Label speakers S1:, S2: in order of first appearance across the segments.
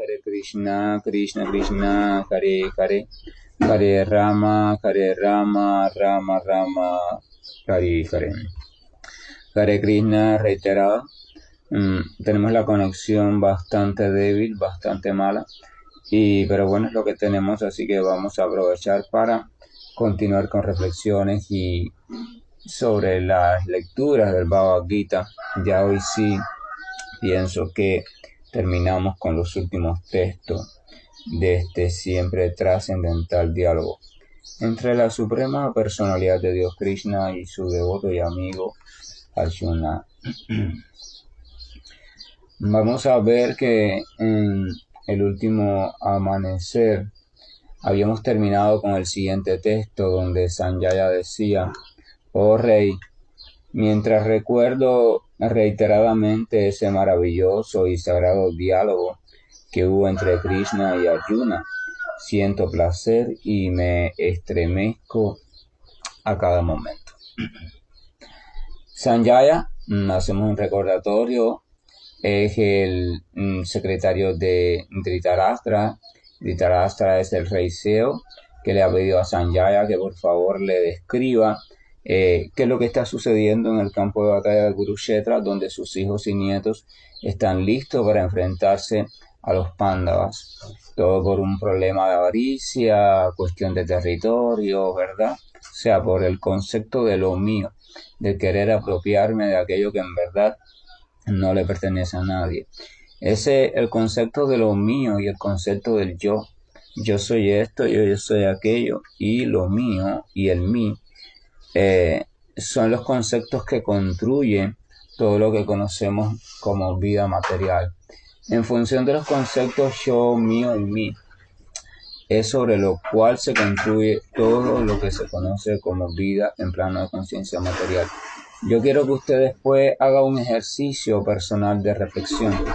S1: Hare Krishna, Krishna Krishna, Hare Hare, Hare Rama, Rama Rama, Hare Hare. Hare Krishna reiterado. Tenemos la conexión bastante débil, bastante mala, pero bueno, es lo que tenemos, así que vamos a aprovechar para continuar con reflexiones y sobre las lecturas del Bhagavad Gita. Ya hoy sí pienso que terminamos con los últimos textos de este siempre trascendental diálogo entre la suprema personalidad de Dios Krishna y su devoto y amigo Arjuna. Vamos a ver que en el último amanecer habíamos terminado con el siguiente texto donde Sanjaya decía: oh rey, mientras recuerdo reiteradamente ese maravilloso y sagrado diálogo que hubo entre Krishna y Arjuna, siento placer y me estremezco a cada momento. Sanjaya, hacemos un recordatorio, es el secretario de Dhritarashtra. Dhritarashtra es el rey Seo que le ha pedido a Sanjaya que por favor le describa qué es lo que está sucediendo en el campo de batalla de Kurukshetra, donde sus hijos y nietos están listos para enfrentarse a los Pándavas. Todo por un problema de avaricia, cuestión de territorio, ¿verdad? O sea, por el concepto de lo mío, de querer apropiarme de aquello que en verdad no le pertenece a nadie. El concepto de lo mío y el concepto del yo. Yo soy esto, yo soy aquello, y lo mío y el mí son los conceptos que construyen todo lo que conocemos como vida material. En función de los conceptos yo, mío y mí, es sobre lo cual se construye todo lo que se conoce como vida en plano de conciencia material. Yo quiero que usted después haga un ejercicio personal de reflexión. O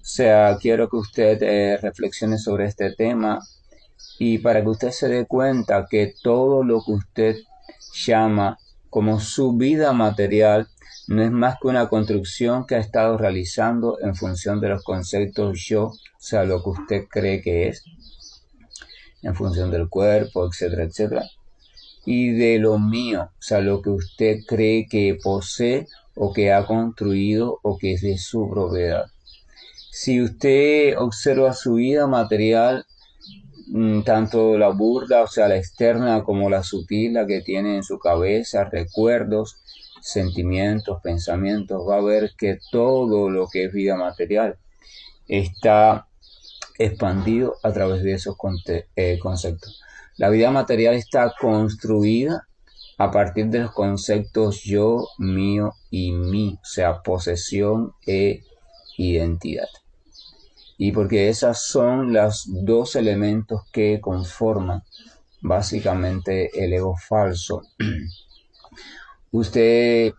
S1: sea, quiero que usted reflexione sobre este tema y para que usted se dé cuenta que todo lo que usted llama como su vida material no es más que una construcción que ha estado realizando en función de los conceptos yo, o sea, lo que usted cree que es, en función del cuerpo, etcétera, etcétera, y de lo mío, o sea, lo que usted cree que posee o que ha construido o que es de su propiedad. Si usted observa su vida material, tanto la burda, o sea, la externa, como la sutil, la que tiene en su cabeza, recuerdos, sentimientos, pensamientos, va a ver que todo lo que es vida material está expandido a través de esos conceptos. La vida material está construida a partir de los conceptos yo, mío y mí, o sea, posesión e identidad. Y porque esas son los dos elementos que conforman básicamente el ego falso. Usted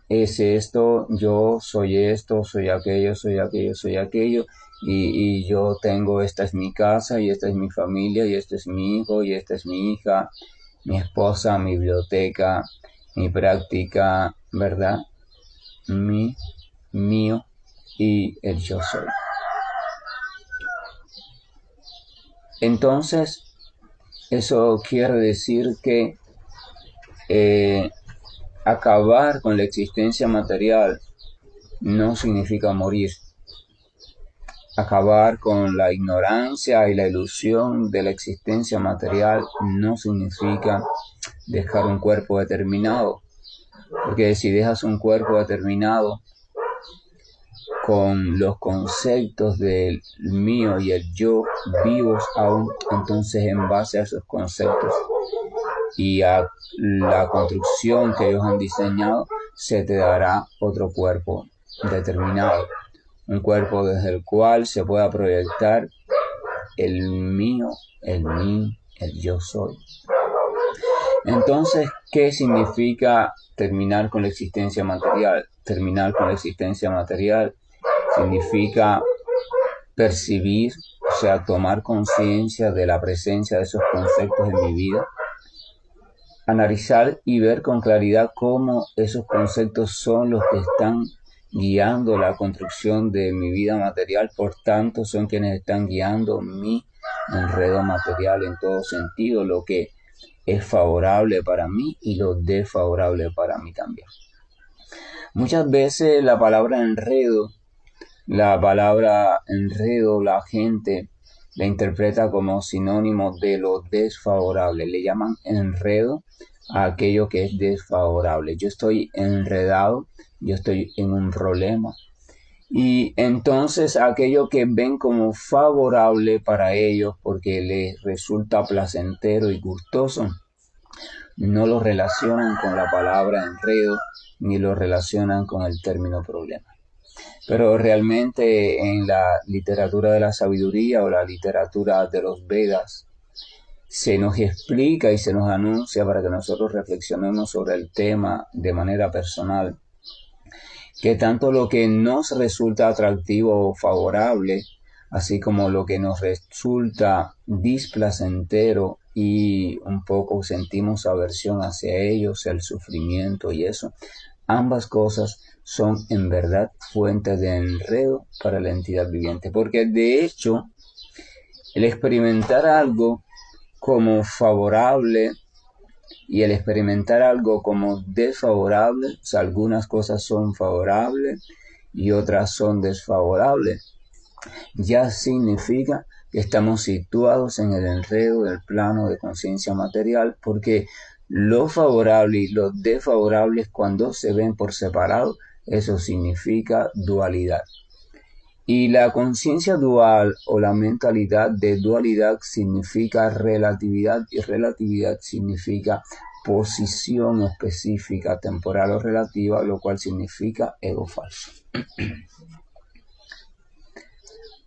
S1: es esto, yo soy esto, soy aquello, soy aquello, soy aquello, y yo tengo, esta es mi casa, y esta es mi familia, y este es mi hijo, y esta es mi hija, mi esposa, mi biblioteca, mi práctica, ¿verdad? Mío y el yo soy. Entonces, eso quiere decir que acabar con la existencia material no significa morir. Acabar con la ignorancia y la ilusión de la existencia material no significa dejar un cuerpo determinado. Porque si dejas un cuerpo determinado con los conceptos del mío y el yo vivos aún, entonces en base a esos conceptos y a la construcción que ellos han diseñado, se te dará otro cuerpo determinado, un cuerpo desde el cual se pueda proyectar el mío, el mí, el yo soy. Entonces, ¿qué significa terminar con la existencia material? Terminar con la existencia material significa percibir, o sea, tomar conciencia de la presencia de esos conceptos en mi vida, analizar y ver con claridad cómo esos conceptos son los que están guiando la construcción de mi vida material, por tanto son quienes están guiando mi enredo material en todo sentido, lo que es favorable para mí y lo desfavorable para mí también. Muchas veces la gente la interpreta como sinónimo de lo desfavorable. Le llaman enredo a aquello que es desfavorable. Yo estoy enredado, yo estoy en un problema. Y entonces aquello que ven como favorable para ellos porque les resulta placentero y gustoso, no lo relacionan con la palabra enredo ni lo relacionan con el término problema. Pero realmente en la literatura de la sabiduría o la literatura de los Vedas se nos explica y se nos anuncia para que nosotros reflexionemos sobre el tema de manera personal, que tanto lo que nos resulta atractivo o favorable, así como lo que nos resulta displacentero y un poco sentimos aversión hacia ello, sea el sufrimiento y eso, ambas cosas son en verdad fuentes de enredo para la entidad viviente, porque de hecho el experimentar algo como favorable y el experimentar algo como desfavorable, o sea, algunas cosas son favorables y otras son desfavorables, ya significa que estamos situados en el enredo del plano de conciencia material, porque lo favorable y lo desfavorable cuando se ven por separado, eso significa dualidad. Y la conciencia dual o la mentalidad de dualidad significa relatividad y relatividad significa posición específica, temporal o relativa, lo cual significa ego falso.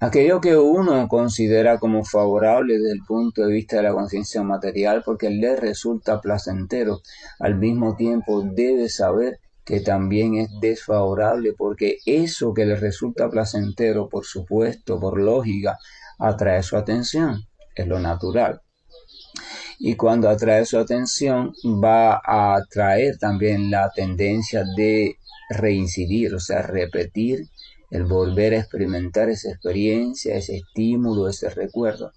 S1: Aquello que uno considera como favorable desde el punto de vista de la conciencia material porque le resulta placentero, al mismo tiempo debe saber que también es desfavorable porque eso que le resulta placentero, por supuesto, por lógica, atrae su atención, es lo natural. Y cuando atrae su atención va a atraer también la tendencia de reincidir, o sea, repetir, el volver a experimentar esa experiencia, ese estímulo, ese recuerdo.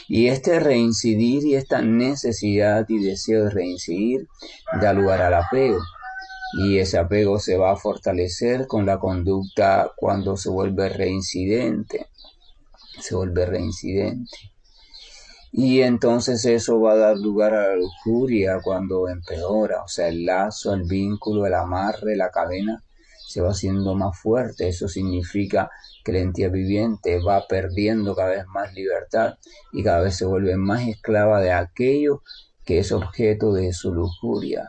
S1: Y este reincidir y esta necesidad y deseo de reincidir da lugar al apego. Y ese apego se va a fortalecer con la conducta cuando se vuelve reincidente. Y entonces eso va a dar lugar a la lujuria cuando empeora, o sea, el lazo, el vínculo, el amarre, la cadena se va haciendo más fuerte. Eso significa que la entidad viviente va perdiendo cada vez más libertad y cada vez se vuelve más esclava de aquello que es objeto de su lujuria.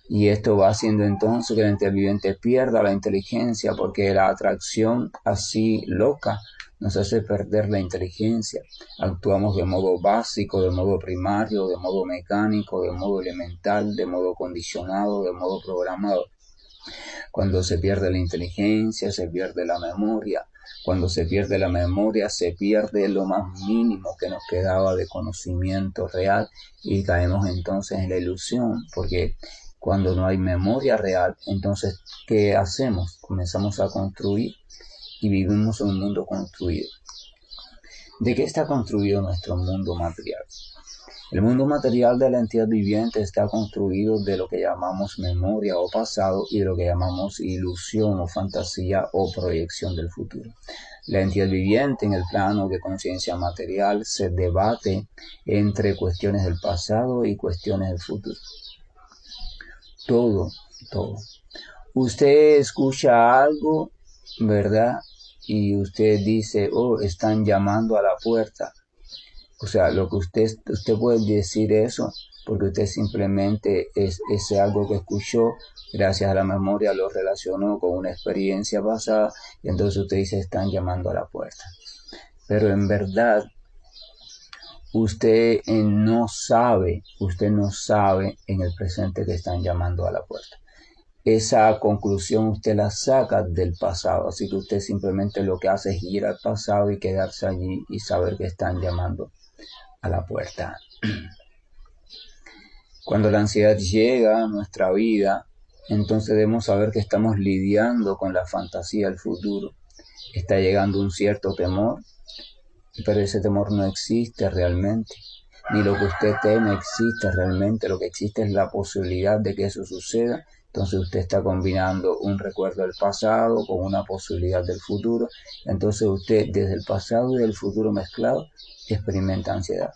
S1: Y esto va haciendo entonces que la entidad viviente pierda la inteligencia porque la atracción así loca nos hace perder la inteligencia. Actuamos de modo básico, de modo primario, de modo mecánico, de modo elemental, de modo condicionado, de modo programado. Cuando se pierde la inteligencia, se pierde la memoria. Cuando se pierde la memoria, se pierde lo más mínimo que nos quedaba de conocimiento real y caemos entonces en la ilusión, porque cuando no hay memoria real, entonces, ¿qué hacemos? Comenzamos a construir y vivimos en un mundo construido. ¿De qué está construido nuestro mundo material? El mundo material de la entidad viviente está construido de lo que llamamos memoria o pasado y de lo que llamamos ilusión o fantasía o proyección del futuro. La entidad viviente en el plano de conciencia material se debate entre cuestiones del pasado y cuestiones del futuro. Todo. Usted escucha algo, ¿verdad? Y usted dice, oh, están llamando a la puerta. O sea, lo que usted puede decir eso porque usted simplemente es algo que escuchó, gracias a la memoria lo relacionó con una experiencia pasada y entonces usted dice, están llamando a la puerta. Pero en verdad, usted no sabe en el presente que están llamando a la puerta. Esa conclusión usted la saca del pasado, así que usted simplemente lo que hace es ir al pasado y quedarse allí y saber que están llamando a la puerta. Cuando la ansiedad llega a nuestra vida, entonces debemos saber que estamos lidiando con la fantasía del futuro. Está llegando un cierto temor, pero ese temor no existe realmente. Ni lo que usted teme existe realmente. Lo que existe es la posibilidad de que eso suceda. Entonces usted está combinando un recuerdo del pasado con una posibilidad del futuro. Entonces usted, desde el pasado y el futuro mezclado, experimenta ansiedad.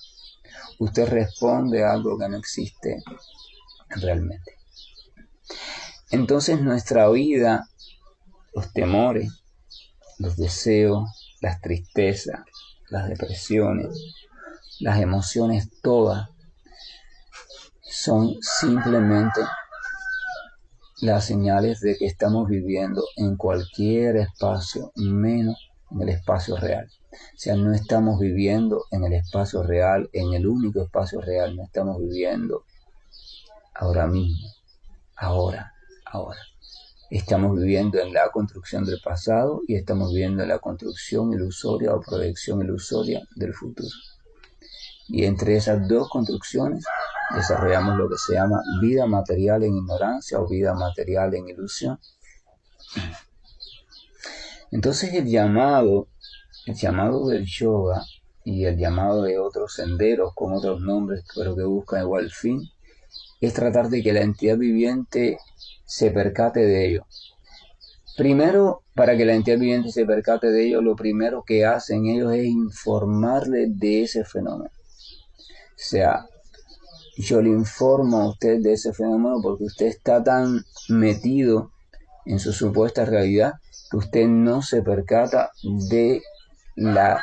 S1: Usted responde a algo que no existe realmente. Entonces nuestra vida, los temores, los deseos, las tristezas, las depresiones, las emociones todas son simplemente las señales de que estamos viviendo en cualquier espacio, menos en el espacio real. O sea, no estamos viviendo en el espacio real, en el único espacio real, no estamos viviendo ahora mismo, ahora. Estamos viviendo en la construcción del pasado y estamos viviendo en la construcción ilusoria o proyección ilusoria del futuro. Y entre esas dos construcciones desarrollamos lo que se llama vida material en ignorancia o vida material en ilusión. Entonces el llamado del yoga y el llamado de otros senderos con otros nombres, pero que buscan igual fin, es tratar de que la entidad viviente se percate de ello. Primero, para que la entidad viviente se percate de ello, lo primero que hacen ellos es informarle de ese fenómeno. O sea, yo le informo a usted de ese fenómeno porque usted está tan metido en su supuesta realidad que usted no se percata de la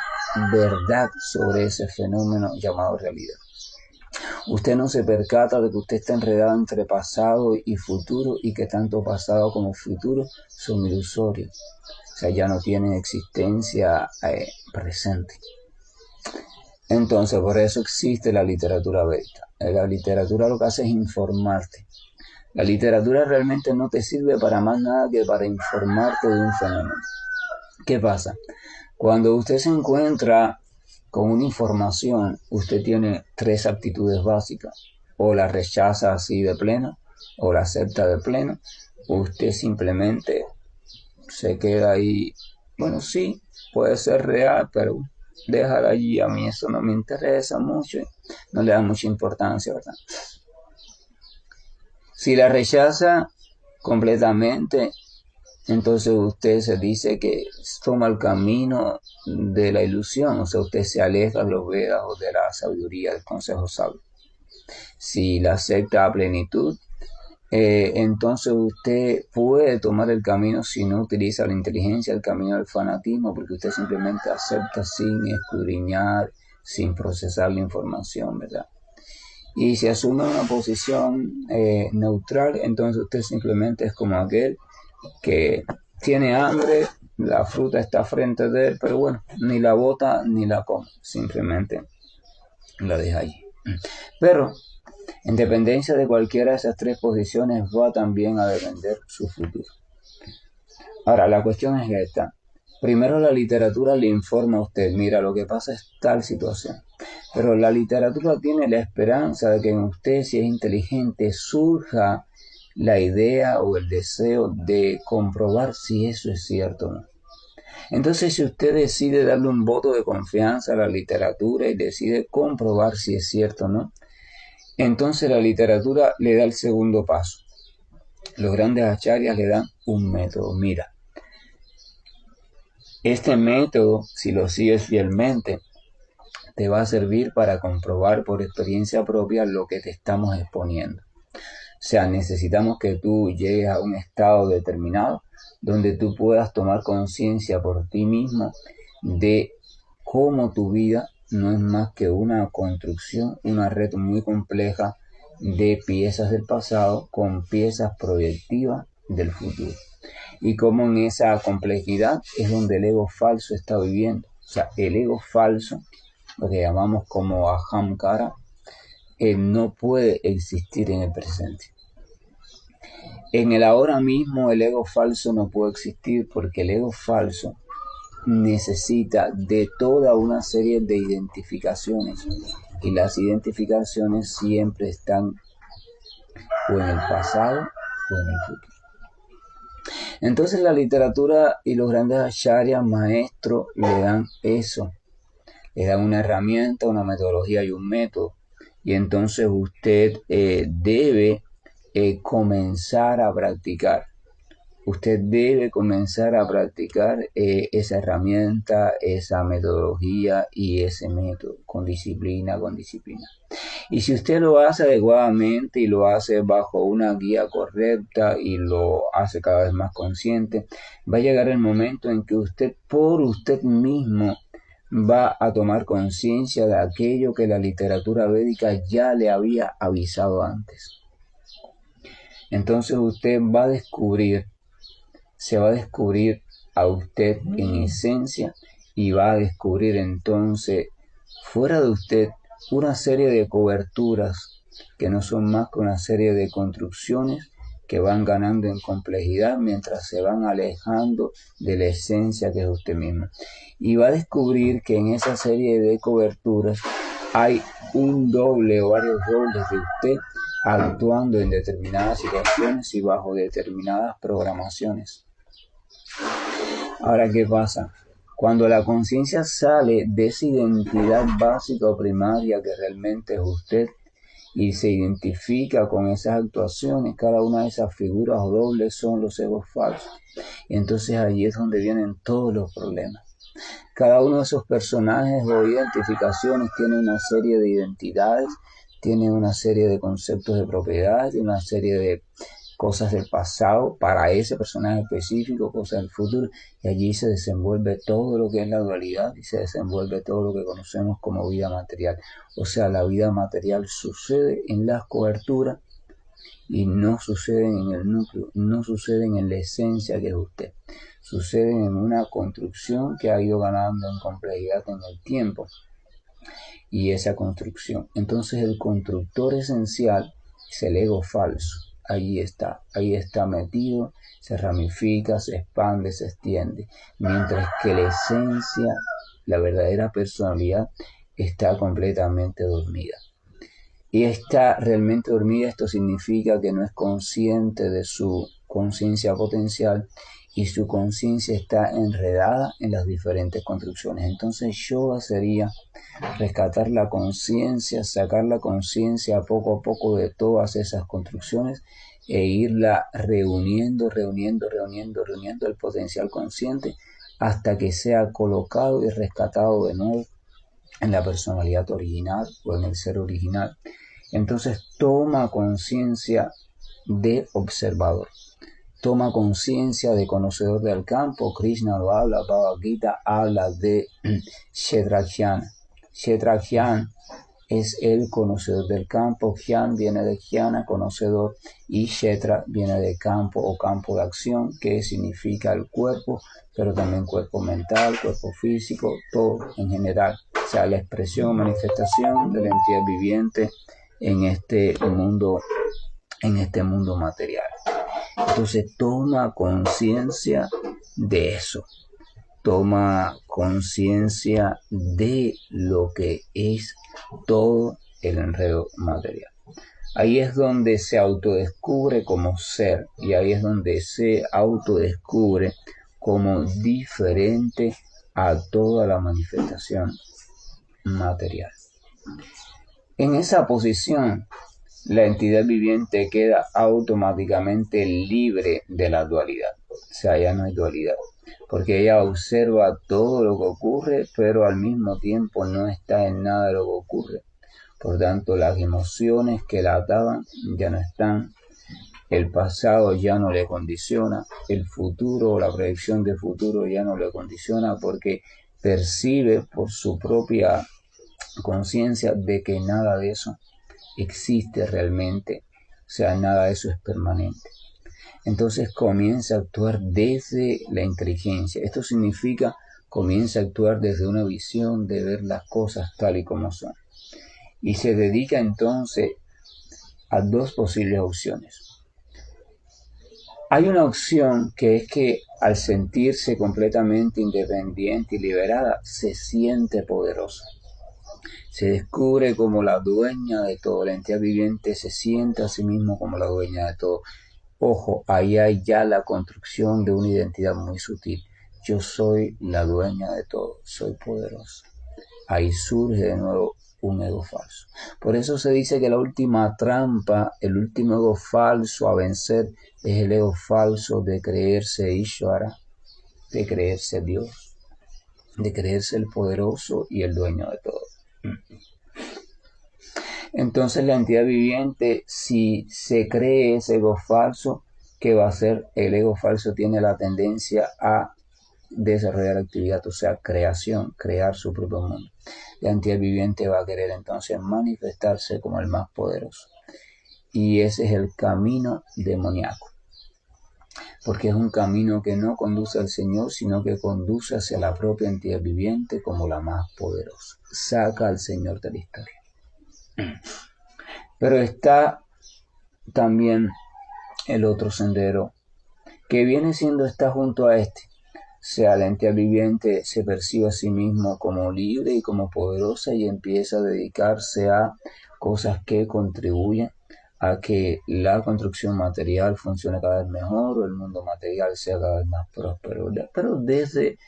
S1: verdad sobre ese fenómeno llamado realidad. Usted no se percata de que usted está enredado entre pasado y futuro y que tanto pasado como futuro son ilusorios. O sea, ya no tienen existencia presente. Entonces, por eso existe la literatura védica. La literatura lo que hace es informarte. La literatura realmente no te sirve para más nada que para informarte de un fenómeno. ¿Qué pasa? Cuando usted se encuentra con una información, usted tiene tres actitudes básicas. O la rechaza así de pleno, o la acepta de pleno, o usted simplemente se queda ahí. Bueno, sí, puede ser real, pero déjala allí, a mí eso no me interesa mucho, no le da mucha importancia, ¿verdad? Si la rechaza completamente, entonces usted se dice que toma el camino de la ilusión, o sea, usted se aleja de los Vedas o de la sabiduría del consejo sabio. Si la acepta a plenitud, entonces usted puede tomar el camino si no utiliza la inteligencia, el camino del fanatismo, porque usted simplemente acepta sin escudriñar, sin procesar la información, ¿verdad? Y si asume una posición neutral, entonces usted simplemente es como aquel que tiene hambre, la fruta está frente de él, pero bueno, ni la bota ni la come, simplemente la deja allí. Pero en dependencia de cualquiera de esas tres posiciones va también a depender su futuro. Ahora, la cuestión es esta. Primero la literatura le informa a usted, mira, lo que pasa es tal situación. Pero la literatura tiene la esperanza de que en usted, si es inteligente, surja la idea o el deseo de comprobar si eso es cierto o no. Entonces, si usted decide darle un voto de confianza a la literatura y decide comprobar si es cierto o no, entonces la literatura le da el segundo paso. Los grandes acharyas le dan un método. Mira, este método, si lo sigues fielmente, te va a servir para comprobar por experiencia propia lo que te estamos exponiendo. O sea, necesitamos que tú llegues a un estado determinado donde tú puedas tomar conciencia por ti mismo de cómo tu vida no es más que una construcción, una red muy compleja de piezas del pasado con piezas proyectivas del futuro. Y cómo en esa complejidad es donde el ego falso está viviendo. O sea, el ego falso, lo que llamamos como ahamkara, no puede existir en el presente. En el ahora mismo el ego falso no puede existir porque el ego falso necesita de toda una serie de identificaciones y las identificaciones siempre están o en el pasado o en el futuro. Entonces la literatura y los grandes acharyas maestros le dan eso, le dan una herramienta, una metodología y un método. Y entonces usted debe comenzar a practicar. Usted debe comenzar a practicar esa herramienta, esa metodología y ese método con disciplina, con disciplina. Y si usted lo hace adecuadamente y lo hace bajo una guía correcta y lo hace cada vez más consciente, va a llegar el momento en que usted por usted mismo va a tomar conciencia de aquello que la literatura védica ya le había avisado antes. Entonces usted va a descubrir, se va a descubrir a usted en esencia y va a descubrir entonces fuera de usted una serie de coberturas que no son más que una serie de construcciones que van ganando en complejidad mientras se van alejando de la esencia que es usted mismo. Y va a descubrir que en esa serie de coberturas hay un doble o varios dobles de usted actuando en determinadas situaciones y bajo determinadas programaciones. Ahora, ¿qué pasa? Cuando la conciencia sale de esa identidad básica o primaria que realmente es usted y se identifica con esas actuaciones, cada una de esas figuras o dobles son los egos falsos. Y entonces allí es donde vienen todos los problemas. Cada uno de esos personajes o identificaciones tiene una serie de identidades, tiene una serie de conceptos de propiedad, tiene una serie de cosas del pasado para ese personaje específico, cosas del futuro, y allí se desenvuelve todo lo que es la dualidad y se desenvuelve todo lo que conocemos como vida material. O sea, la vida material sucede en las coberturas y no suceden en el núcleo, no suceden en la esencia que es usted. Suceden en una construcción que ha ido ganando en complejidad en el tiempo. Y esa construcción. Entonces el constructor esencial es el ego falso. Ahí está metido, se ramifica, se expande, se extiende. Mientras que la esencia, la verdadera personalidad, está completamente dormida. Y está realmente dormida, esto significa que no es consciente de su conciencia potencial y su conciencia está enredada en las diferentes construcciones. Entonces yoga sería rescatar la conciencia, sacar la conciencia poco a poco de todas esas construcciones e irla reuniendo el potencial consciente hasta que sea colocado y rescatado de nuevo en la personalidad original o en el ser original. Entonces toma conciencia de observador, toma conciencia de conocedor del campo. Krishna lo habla, Bhagavad Gita habla de Kshetrajnana. Kshetrajnana es el conocedor del campo, Jnana viene de Jnana, conocedor, y Kshetra viene de campo o campo de acción, que significa el cuerpo, pero también cuerpo mental, cuerpo físico, todo en general. O sea, la expresión o manifestación de la entidad viviente en este mundo material. Entonces toma conciencia de eso, toma conciencia de lo que es todo el enredo material. Ahí es donde se autodescubre como ser y ahí es donde se autodescubre como diferente a toda la manifestación material. En esa posición, la entidad viviente queda automáticamente libre de la dualidad. O sea, ya no hay dualidad, porque ella observa todo lo que ocurre, pero al mismo tiempo no está en nada de lo que ocurre. Por tanto, las emociones que la ataban ya no están, el pasado ya no le condiciona, el futuro o la proyección de futuro ya no le condiciona, porque percibe por su propia conciencia de que nada de eso existe realmente, o sea, nada de eso es permanente. Entonces comienza a actuar desde la inteligencia. Esto significa comienza a actuar desde una visión de ver las cosas tal y como son. Y se dedica entonces a dos posibles opciones. Hay una opción que es que al sentirse completamente independiente y liberada, se siente poderosa. Se descubre como la dueña de todo. La entidad viviente se siente a sí mismo como la dueña de todo. Ojo, ahí hay ya la construcción de una identidad muy sutil. Yo soy la dueña de todo, soy poderoso. Ahí surge de nuevo un ego falso. Por eso se dice que la última trampa, el último ego falso a vencer es el ego falso de creerse Ishvara, de creerse Dios, de creerse el poderoso y el dueño de todo. Entonces la entidad viviente, si se cree ese ego falso, ¿qué va a hacer? El ego falso tiene la tendencia a desarrollar actividad, o sea, creación, crear su propio mundo. La entidad viviente va a querer entonces manifestarse como el más poderoso. Y ese es el camino demoníaco. Porque es un camino que no conduce al Señor, sino que conduce hacia la propia entidad viviente como la más poderosa. Saca al Señor de la historia. Pero está también el otro sendero, que viene siendo, está junto a este. O sea, la entidad viviente se percibe a sí mismo como libre y como poderosa y empieza a dedicarse a cosas que contribuyen a que la construcción material funcione cada vez mejor o el mundo material sea cada vez más próspero, pero desde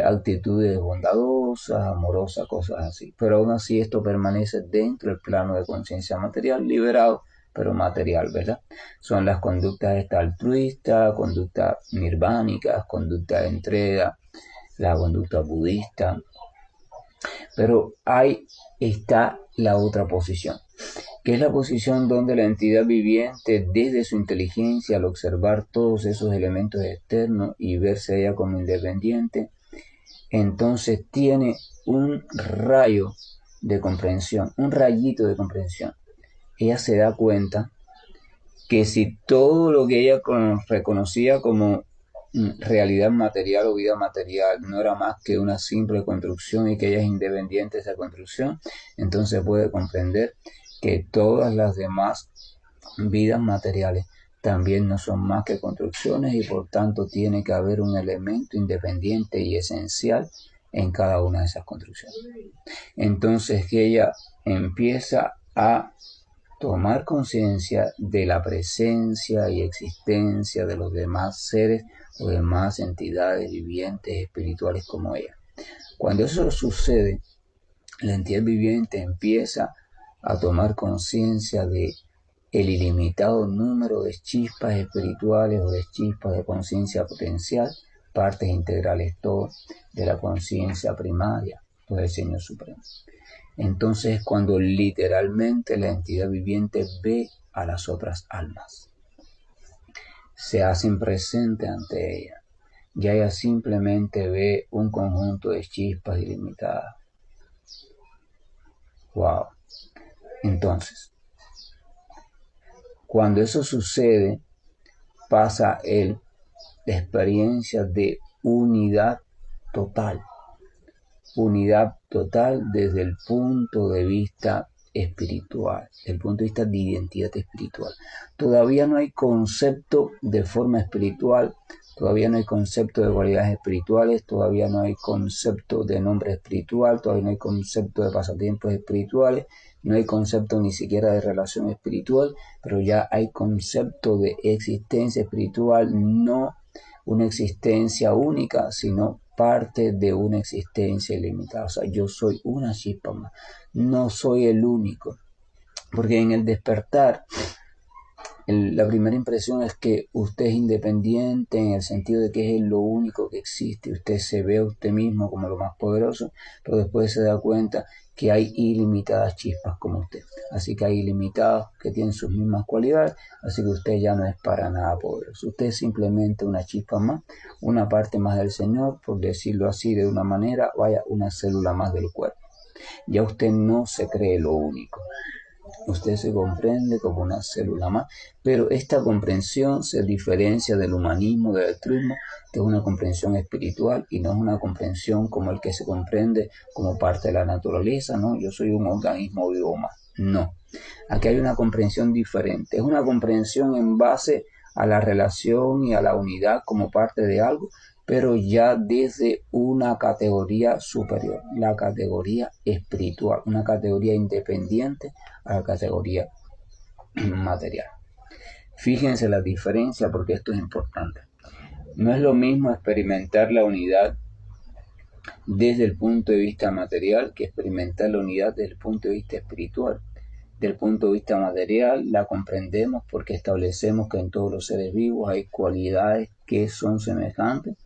S1: actitudes bondadosas, amorosas, cosas así. Pero aún así esto permanece dentro del plano de conciencia material, liberado, pero material, ¿verdad? Son las conductas altruistas, conductas nirvánicas, conductas de entrega, la conducta budista. Pero ahí está la otra posición, que es la posición donde la entidad viviente, desde su inteligencia, al observar todos esos elementos externos y verse ella como independiente, entonces tiene un rayo de comprensión, un rayito de comprensión. Ella se da cuenta que si todo lo que ella reconocía como realidad material o vida material no era más que una simple construcción y que ella es independiente de esa construcción, entonces puede comprender que todas las demás vidas materiales también no son más que construcciones y por tanto tiene que haber un elemento independiente y esencial en cada una de esas construcciones. Entonces que ella empieza a tomar conciencia de la presencia y existencia de los demás seres o demás entidades vivientes espirituales como ella. Cuando eso sucede, la entidad viviente empieza a tomar conciencia de el ilimitado número de chispas espirituales o de chispas de conciencia potencial, partes integrales todas de la conciencia primaria o del Señor Supremo. Entonces es cuando literalmente la entidad viviente ve a las otras almas. Se hacen presentes ante ella. Y ella simplemente ve un conjunto de chispas ilimitadas. Wow. Entonces, cuando eso sucede, pasa la experiencia de unidad total. Unidad total desde el punto de vista espiritual, desde el punto de vista de identidad espiritual. Todavía no hay concepto de forma espiritual, todavía no hay concepto de cualidades espirituales, todavía no hay concepto de nombre espiritual, todavía no hay concepto de pasatiempos espirituales, no hay concepto ni siquiera de relación espiritual, pero ya hay concepto de existencia espiritual, no una existencia única, sino parte de una existencia ilimitada. O sea, yo soy una chispa más, no soy el único. Porque en el despertar, la primera impresión es que usted es independiente en el sentido de que es lo único que existe. Usted se ve a usted mismo como lo más poderoso, pero después se da cuenta que hay ilimitadas chispas como usted. Así que hay ilimitados que tienen sus mismas cualidades, así que usted ya no es para nada poderoso. Usted es simplemente una chispa más, una parte más del Señor, por decirlo así de una manera, vaya, una célula más del cuerpo. Ya usted no se cree lo único. Usted se comprende como una célula más, pero esta comprensión se diferencia del humanismo, del altruismo, que es una comprensión espiritual y no es una comprensión como el que se comprende como parte de la naturaleza, ¿no? Yo soy un organismo vivo más. No. Aquí hay una comprensión diferente. Es una comprensión en base a la relación y a la unidad como parte de algo, pero ya desde una categoría superior, la categoría espiritual, una categoría independiente a la categoría material. Fíjense la diferencia porque esto es importante. No es lo mismo experimentar la unidad desde el punto de vista material que experimentar la unidad desde el punto de vista espiritual. Del punto de vista material la comprendemos porque establecemos que en todos los seres vivos hay cualidades que son semejantes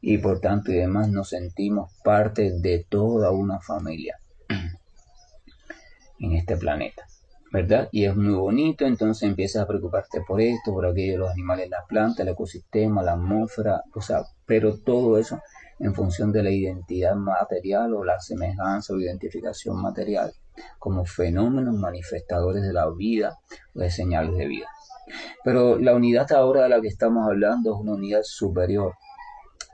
S1: y por tanto y demás nos sentimos parte de toda una familia en este planeta, ¿verdad? Y es muy bonito, entonces empiezas a preocuparte por esto, por aquello, los animales, las plantas, el ecosistema, la atmósfera, o sea, pero todo eso en función de la identidad material o la semejanza o identificación material como fenómenos manifestadores de la vida o de señales de vida. Pero la unidad ahora de la que estamos hablando es una unidad superior,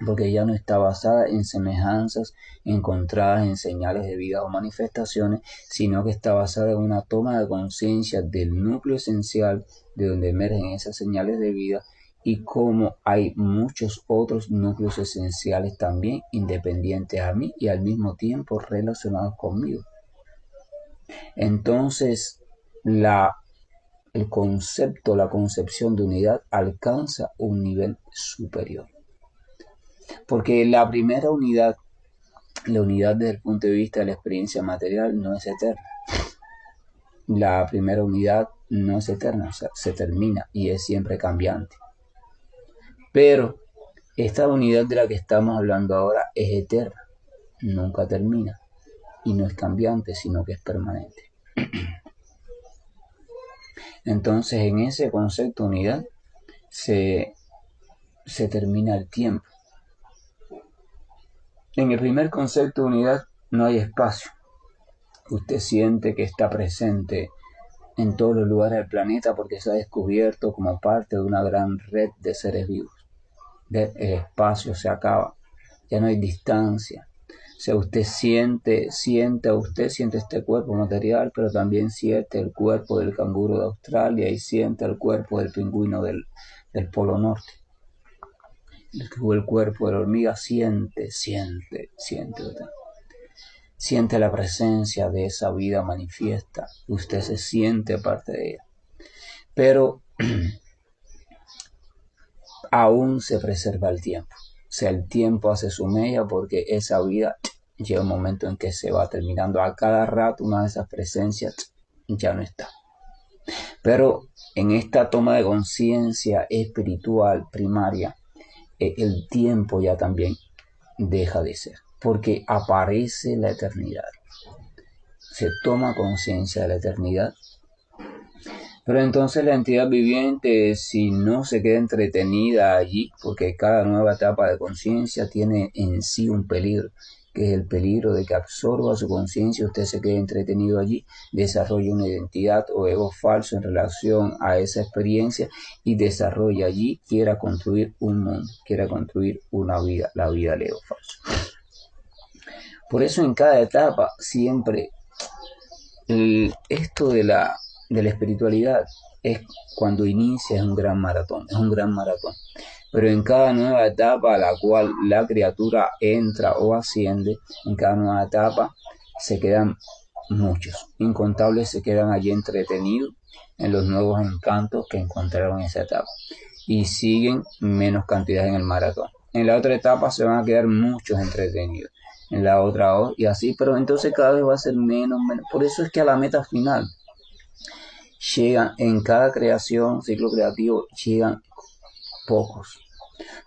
S1: porque ya no está basada en semejanzas encontradas en señales de vida o manifestaciones, sino que está basada en una toma de conciencia del núcleo esencial de donde emergen esas señales de vida y cómo hay muchos otros núcleos esenciales también independientes a mí y al mismo tiempo relacionados conmigo. Entonces, el concepto, la concepción de unidad alcanza un nivel superior. Porque la primera unidad, la unidad desde el punto de vista de la experiencia material, no es eterna. La primera unidad no es eterna, o sea, se termina y es siempre cambiante. Pero esta unidad de la que estamos hablando ahora es eterna, nunca termina y no es cambiante, sino que es permanente. Entonces, en ese concepto de unidad se termina el tiempo. En el primer concepto de unidad no hay espacio. Usted siente que está presente en todos los lugares del planeta porque se ha descubierto como parte de una gran red de seres vivos. El espacio se acaba, ya no hay distancia. O sea, usted siente este cuerpo material, pero también siente el cuerpo del canguro de Australia y siente el cuerpo del pingüino del Polo Norte. El cuerpo de la hormiga siente. Siente la presencia de esa vida manifiesta. Usted se siente parte de ella. Pero aún se preserva el tiempo. O sea, el tiempo hace su mella porque esa vida llega un momento en que se va terminando. A cada rato una de esas presencias ya no está. Pero en esta toma de conciencia espiritual primaria, el tiempo ya también deja de ser, porque aparece la eternidad. Se toma conciencia de la eternidad. Pero entonces la entidad viviente, si no se queda entretenida allí, porque cada nueva etapa de conciencia tiene en sí un peligro, que es el peligro de que absorba su conciencia, usted se quede entretenido allí, desarrolle una identidad o ego falso en relación a esa experiencia y desarrolle allí, quiera construir un mundo, quiera construir una vida, la vida del ego falso. Por eso en cada etapa siempre esto de la espiritualidad es cuando inicia es un gran maratón, pero en cada nueva etapa a la cual la criatura entra o asciende, en cada nueva etapa se quedan muchos, incontables se quedan allí entretenidos en los nuevos encantos que encontraron en esa etapa y siguen menos cantidad en el maratón. En la otra etapa se van a quedar muchos entretenidos, en la otra y así, pero entonces cada vez va a ser menos. Por eso es que a la meta final llegan en cada creación, ciclo creativo, llegan pocos.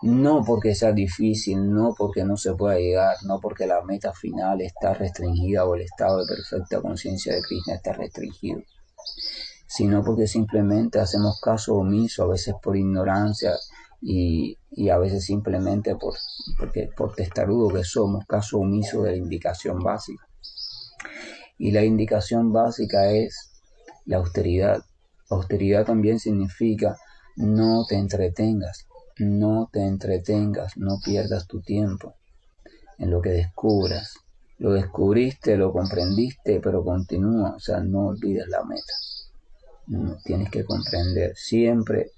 S1: No porque sea difícil, no porque no se pueda llegar, no porque la meta final está restringida o el estado de perfecta conciencia de Krishna está restringido, sino porque simplemente hacemos caso omiso, a veces por ignorancia y a veces simplemente por testarudo que somos, caso omiso de la indicación básica. Y la indicación básica es la austeridad. Austeridad también significa no te entretengas, no pierdas tu tiempo en lo que descubras. Lo descubriste, lo comprendiste, pero continúa, o sea, no olvides la meta. No, tienes que comprender, siempre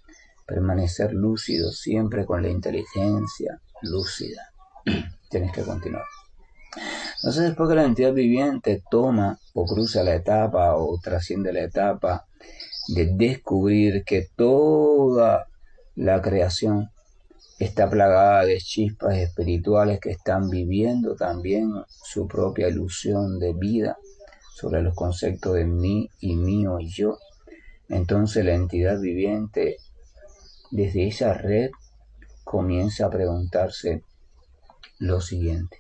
S1: permanecer lúcido, siempre con la inteligencia lúcida. Tienes que continuar. Entonces, después que la entidad viviente toma o cruza la etapa o trasciende la etapa de descubrir que toda la creación está plagada de chispas espirituales que están viviendo también su propia ilusión de vida sobre los conceptos de mí y mío y yo. Entonces la entidad viviente desde esa red comienza a preguntarse lo siguiente: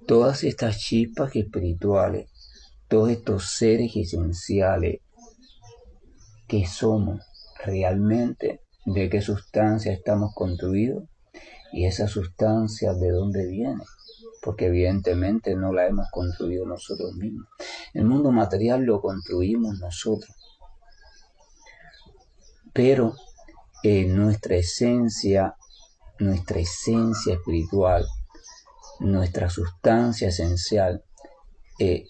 S1: todas estas chispas espirituales, todos estos seres esenciales que somos realmente, ¿de qué sustancia estamos construidos? Y esa sustancia, ¿de dónde viene? Porque evidentemente no la hemos construido nosotros mismos. El mundo material lo construimos nosotros, pero nuestra esencia espiritual, nuestra sustancia esencial,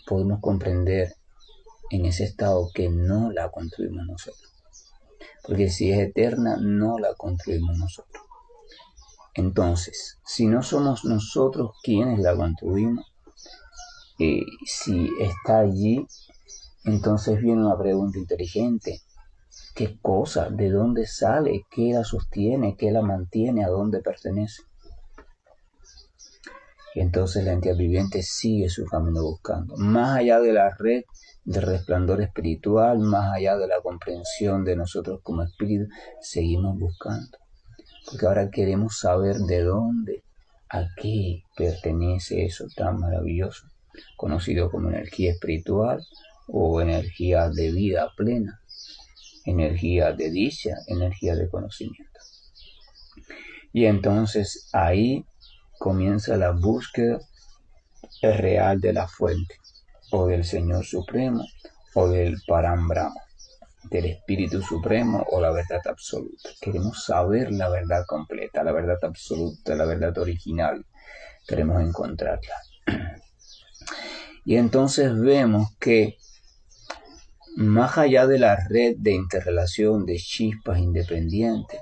S1: podemos comprender en ese estado que no la construimos nosotros. Porque si es eterna, no la construimos nosotros. Entonces, si no somos nosotros quienes la construimos, si está allí, entonces viene una pregunta inteligente. ¿Qué cosa? ¿De dónde sale? ¿Qué la sostiene? ¿Qué la mantiene? ¿A dónde pertenece? Y entonces la entidad viviente sigue su camino buscando. Más allá de la red de resplandor espiritual, más allá de la comprensión de nosotros como espíritu, seguimos buscando. Porque ahora queremos saber de dónde, a qué pertenece eso tan maravilloso, conocido como energía espiritual o energía de vida plena, energía de dicha, energía de conocimiento. Y entonces ahí comienza la búsqueda real de la fuente, o del Señor Supremo, o del Param Brahma, del Espíritu Supremo o la verdad absoluta. Queremos saber la verdad completa, la verdad absoluta, la verdad original. Queremos encontrarla. Y entonces vemos que más allá de la red de interrelación de chispas independientes,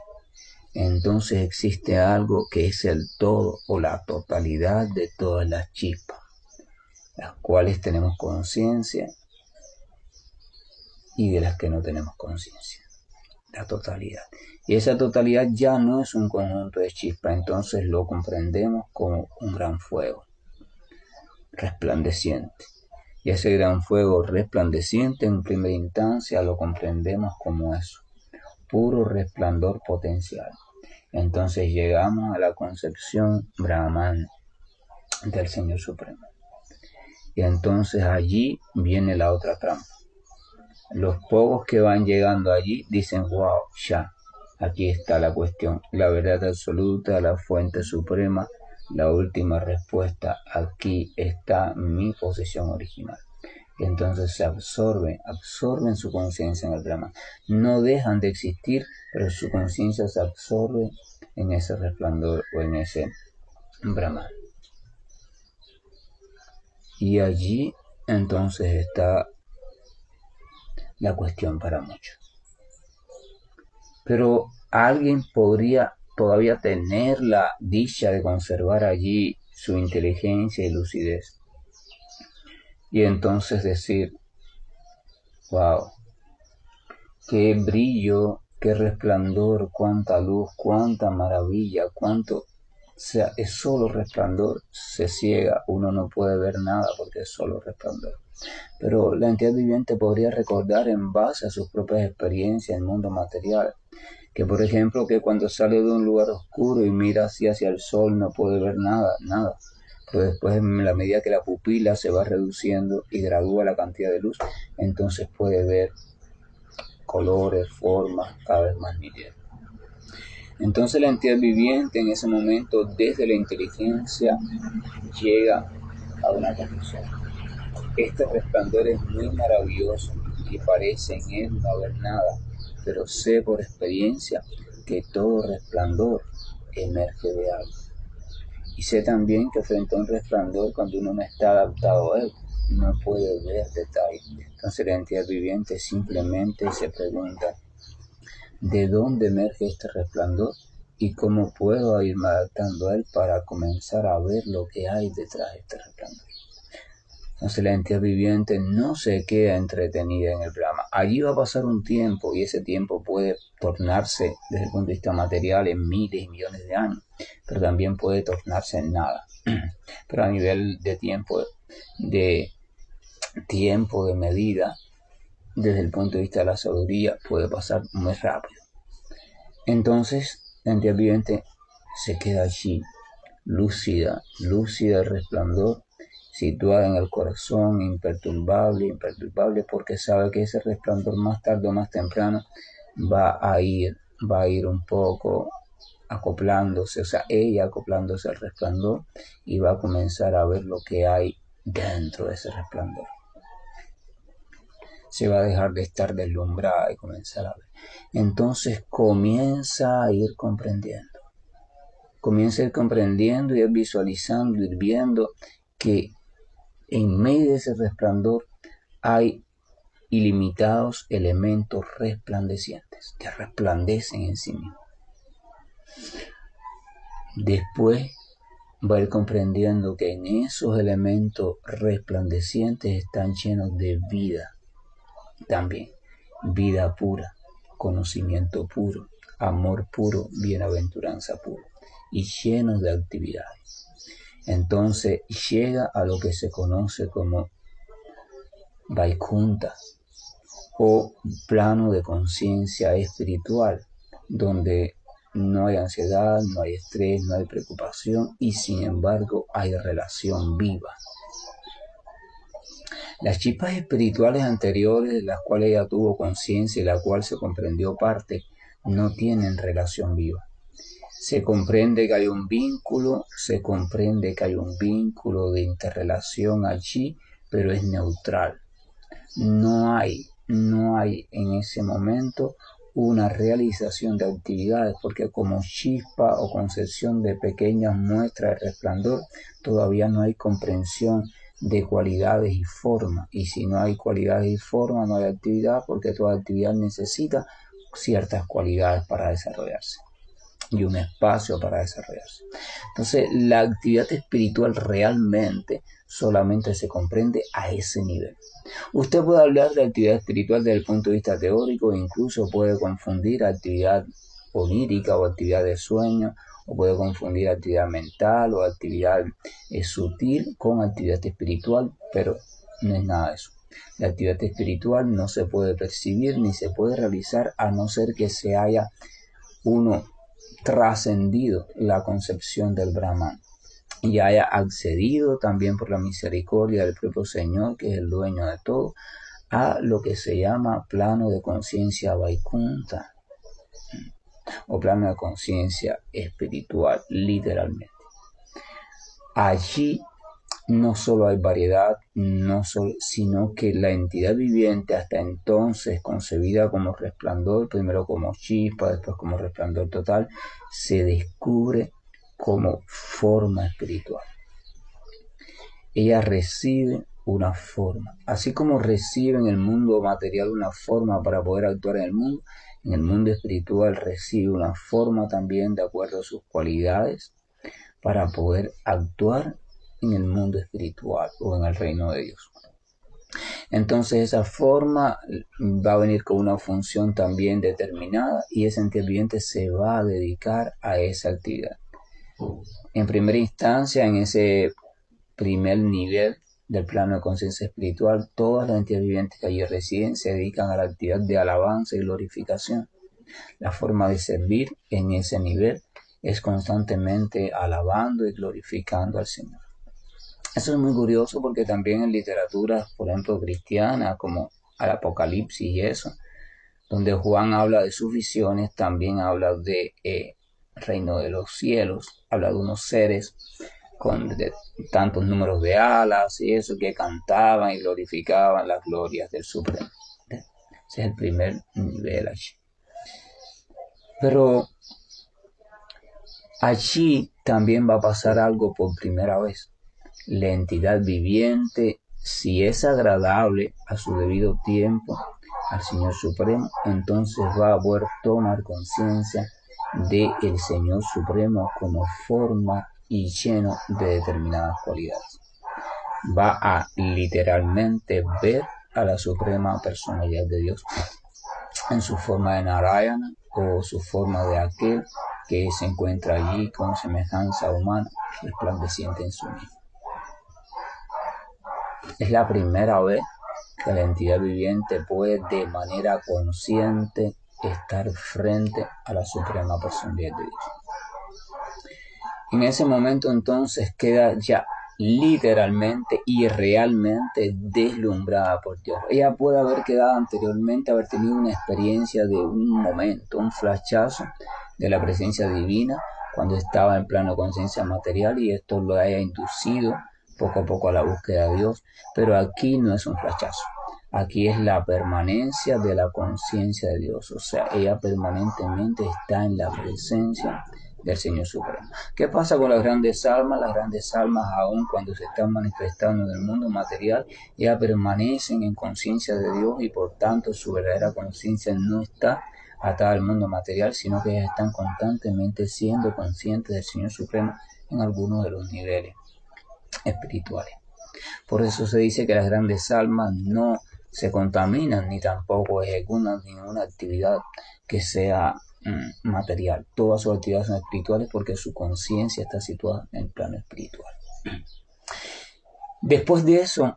S1: entonces existe algo que es el todo o la totalidad de todas las chispas, las cuales tenemos conciencia y de las que no tenemos conciencia. La totalidad. Y esa totalidad ya no es un conjunto de chispas, entonces lo comprendemos como un gran fuego resplandeciente. Y ese gran fuego resplandeciente en primera instancia lo comprendemos como eso, puro resplandor potencial. Entonces llegamos a la concepción Brahman del Señor Supremo. Y entonces allí viene la otra trampa. Los pocos que van llegando allí dicen, wow, ya, aquí está la cuestión, la verdad absoluta, la fuente suprema, la última respuesta, aquí está mi posición original. Y entonces se absorben su conciencia en el Brahman. No dejan de existir, pero su conciencia se absorbe en ese resplandor o en ese Brahman. Y allí entonces está la cuestión para muchos. Pero alguien podría todavía tener la dicha de conservar allí su inteligencia y lucidez. Y entonces decir, wow, qué brillo, qué resplandor, cuánta luz, cuánta maravilla, cuánto, sea, es solo resplandor, se ciega, uno no puede ver nada porque es solo resplandor. Pero la entidad viviente podría recordar en base a sus propias experiencias en el mundo material, que por ejemplo que cuando sale de un lugar oscuro y mira hacia el sol no puede ver nada, pero después en la medida que la pupila se va reduciendo y gradúa la cantidad de luz, entonces puede ver colores, formas cada vez más nítidas. Entonces la entidad viviente en ese momento desde la inteligencia llega a una conclusión. Este resplandor es muy maravilloso y parece en él no haber nada, pero sé por experiencia que todo resplandor emerge de algo. Y sé también que frente a un resplandor, cuando uno no está adaptado a él, no puede ver detalles. Entonces la entidad viviente simplemente se pregunta, ¿de dónde emerge este resplandor? ¿Y cómo puedo irme adaptando a él para comenzar a ver lo que hay detrás de este resplandor? Entonces la entidad viviente no se queda entretenida en el Brahma. Allí va a pasar un tiempo y ese tiempo puede tornarse desde el punto de vista material en miles y millones de años, pero también puede tornarse en nada. Pero a nivel de tiempo de medida, desde el punto de vista de la sabiduría, puede pasar muy rápido. Entonces la entidad viviente se queda allí, lúcida el resplandor, situada en el corazón, imperturbable, porque sabe que ese resplandor más tarde o más temprano va a ir un poco acoplándose, o sea, ella acoplándose al resplandor y va a comenzar a ver lo que hay dentro de ese resplandor. Se va a dejar de estar deslumbrada y comenzar a ver. Entonces comienza a ir comprendiendo. Comienza a ir comprendiendo y ir visualizando, ir viendo que en medio de ese resplandor hay ilimitados elementos resplandecientes que resplandecen en sí mismos. Después va a ir comprendiendo que en esos elementos resplandecientes están llenos de vida también, vida pura, conocimiento puro, amor puro, bienaventuranza pura y llenos de actividades. Entonces llega a lo que se conoce como Vaikunta o plano de conciencia espiritual, donde no hay ansiedad, no hay estrés, no hay preocupación y sin embargo hay relación viva. Las chispas espirituales anteriores de las cuales ella tuvo conciencia y la cual se comprendió parte, no tienen relación viva. Se comprende que hay un vínculo, de interrelación allí, pero es neutral. No hay en ese momento una realización de actividades, porque como chispa o concepción de pequeñas muestras de resplandor, todavía no hay comprensión de cualidades y forma, y si no hay cualidades y forma no hay actividad, porque toda actividad necesita ciertas cualidades para desarrollarse y un espacio para desarrollarse. Entonces la actividad espiritual realmente solamente se comprende a ese nivel. Usted puede hablar de actividad espiritual desde el punto de vista teórico, incluso puede confundir actividad onírica o actividad de sueño, o puede confundir actividad mental o actividad sutil con actividad espiritual, pero no es nada de eso. La actividad espiritual no se puede percibir ni se puede realizar a no ser que se haya uno trascendido la concepción del Brahman y haya accedido también por la misericordia del propio Señor, que es el dueño de todo, a lo que se llama plano de conciencia Vaikunta o plano de conciencia espiritual, literalmente. Allí no solo hay variedad, sino que la entidad viviente, hasta entonces concebida como resplandor, primero como chispa, después como resplandor total, se descubre como forma espiritual. Ella recibe una forma, así como recibe en el mundo material una forma para poder actuar en el mundo espiritual recibe una forma también de acuerdo a sus cualidades para poder actuar en el mundo espiritual o en el reino de Dios. Entonces esa forma va a venir con una función también determinada y ese ente viviente se va a dedicar a esa actividad. En primera instancia, en ese primer nivel del plano de conciencia espiritual, todas las entidades vivientes que allí residen se dedican a la actividad de alabanza y glorificación. La forma de servir en ese nivel es constantemente alabando y glorificando al Señor. Eso es muy curioso porque también en literatura, por ejemplo, cristiana, como al Apocalipsis y eso, donde Juan habla de sus visiones, también habla de reino de los cielos, habla de unos seres con tantos números de alas y eso, que cantaban y glorificaban las glorias del Supremo. Ese es el primer nivel allí. Pero allí también va a pasar algo por primera vez. La entidad viviente, si es agradable a su debido tiempo al Señor Supremo, entonces va a poder tomar conciencia del Señor Supremo como forma y lleno de determinadas cualidades. va a literalmente ver a la suprema personalidad de Dios en su forma de Narayana o su forma de aquel que se encuentra allí con semejanza humana, resplandeciente en su mismo. Es la primera vez que la entidad viviente puede de manera consciente estar frente a la suprema personalidad de Dios. En ese momento entonces queda ya literalmente y realmente deslumbrada por Dios. Ella puede haber quedado anteriormente, haber tenido una experiencia de un momento, un flashazo de la presencia divina cuando estaba en plano de conciencia material y esto lo haya inducido poco a poco a la búsqueda de Dios, pero aquí no es un flashazo. Aquí es la permanencia de la conciencia de Dios, o sea, ella permanentemente está en la presencia del Señor Supremo. ¿Qué pasa con las grandes almas? Las grandes almas, aun cuando se están manifestando en el mundo material, ya permanecen en conciencia de Dios y por tanto su verdadera conciencia no está atada al mundo material, sino que ellas están constantemente siendo conscientes del Señor Supremo en algunos de los niveles espirituales. Por eso se dice que las grandes almas no se contaminan ni tampoco ejecutan ninguna actividad que sea material. Todas sus actividades son espirituales porque su conciencia está situada en el plano espiritual. Después de eso,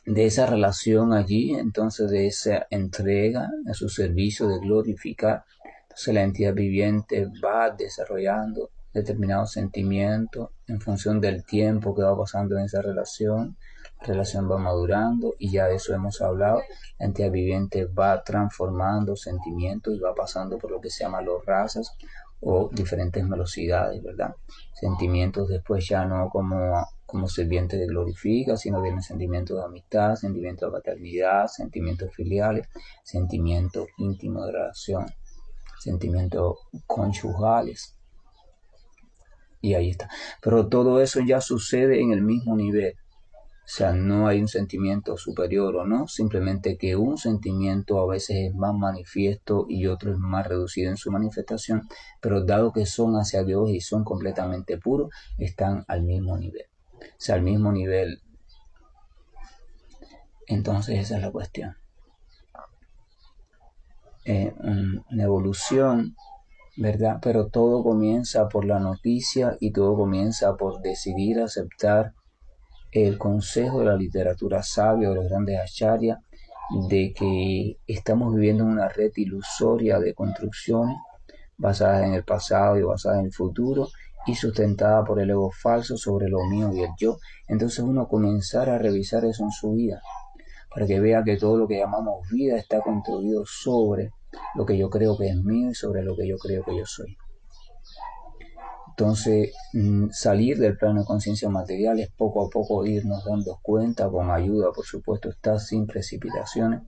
S1: de esa relación allí, entonces de esa entrega a su servicio de glorificar, entonces la entidad viviente va desarrollando determinados sentimientos en función del tiempo que va pasando en esa relación. La relación va madurando y ya de eso hemos hablado. La entidad viviente va transformando sentimientos y va pasando por lo que se llama los razas o diferentes velocidades, ¿verdad? Sentimientos después ya no como sirviente de glorifica, sino vienen sentimientos de amistad, sentimientos de paternidad, sentimientos filiales, sentimientos íntimos de relación, sentimientos conyugales. Y ahí está. Pero todo eso ya sucede en el mismo nivel. O sea, no hay un sentimiento superior o no, simplemente que un sentimiento a veces es más manifiesto y otro es más reducido en su manifestación, pero dado que son hacia Dios y son completamente puros, están al mismo nivel. O sea, al mismo nivel. Entonces esa es la cuestión. Una evolución, ¿verdad? Pero todo comienza por la noticia y todo comienza por decidir aceptar el consejo de la literatura sabia de los grandes acharyas de que estamos viviendo en una red ilusoria de construcciones basadas en el pasado y basadas en el futuro y sustentada por el ego falso sobre lo mío y el yo. Entonces uno comenzar a revisar eso en su vida para que vea que todo lo que llamamos vida está construido sobre lo que yo creo que es mío y sobre lo que yo creo que yo soy. Entonces, salir del plano de conciencia material es poco a poco irnos dando cuenta, con ayuda, por supuesto, está sin precipitaciones,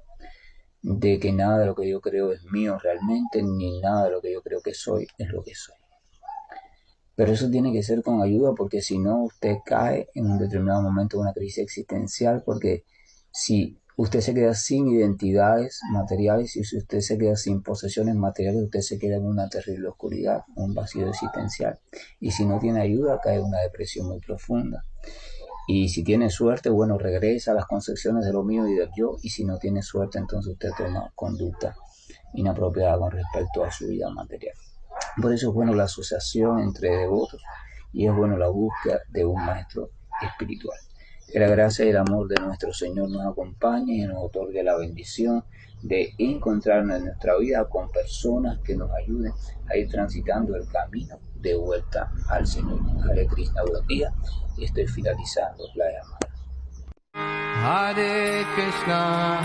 S1: de que nada de lo que yo creo es mío realmente, ni nada de lo que yo creo que soy es lo que soy. Pero eso tiene que ser con ayuda, porque si no, usted cae en un determinado momento de una crisis existencial, porque si usted se queda sin identidades materiales y si usted se queda sin posesiones materiales, usted se queda en una terrible oscuridad, un vacío existencial. Y si no tiene ayuda, cae en una depresión muy profunda. Y si tiene suerte, bueno, regresa a las concepciones de lo mío y del yo. Y si no tiene suerte, entonces usted toma conducta inapropiada con respecto a su vida material. Por eso es bueno la asociación entre devotos y es bueno la búsqueda de un maestro espiritual. Que la gracia y el amor de nuestro Señor nos acompañe y nos otorgue la bendición de encontrarnos en nuestra vida con personas que nos ayuden a ir transitando el camino de vuelta al Señor. Hare Krishna, buen día, y estoy finalizando la llamada.
S2: Hare Krishna,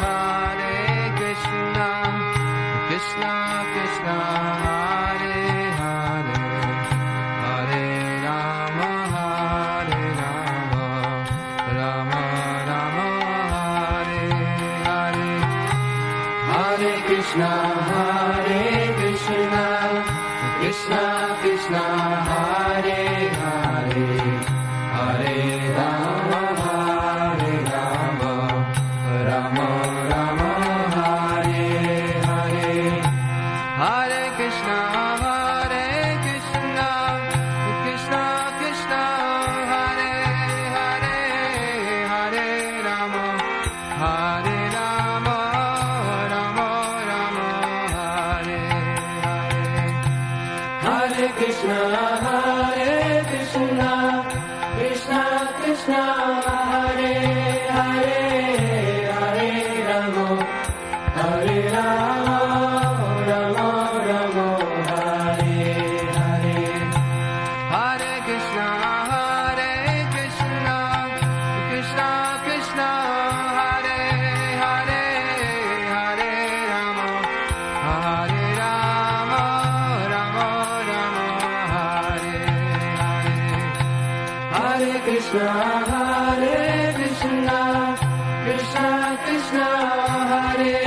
S2: Krishna Krishna, Hare Hare, Hare Rama, Rama Rama, Hare Hare. Hare Krishna, Krishna Krishna, Hare Hare, Hare Rama, Rama Rama, Hare Hare. Hare Krishna, Krishna Krishna, Hare Hare, Hare Krishna, Krishna Krishna, Hare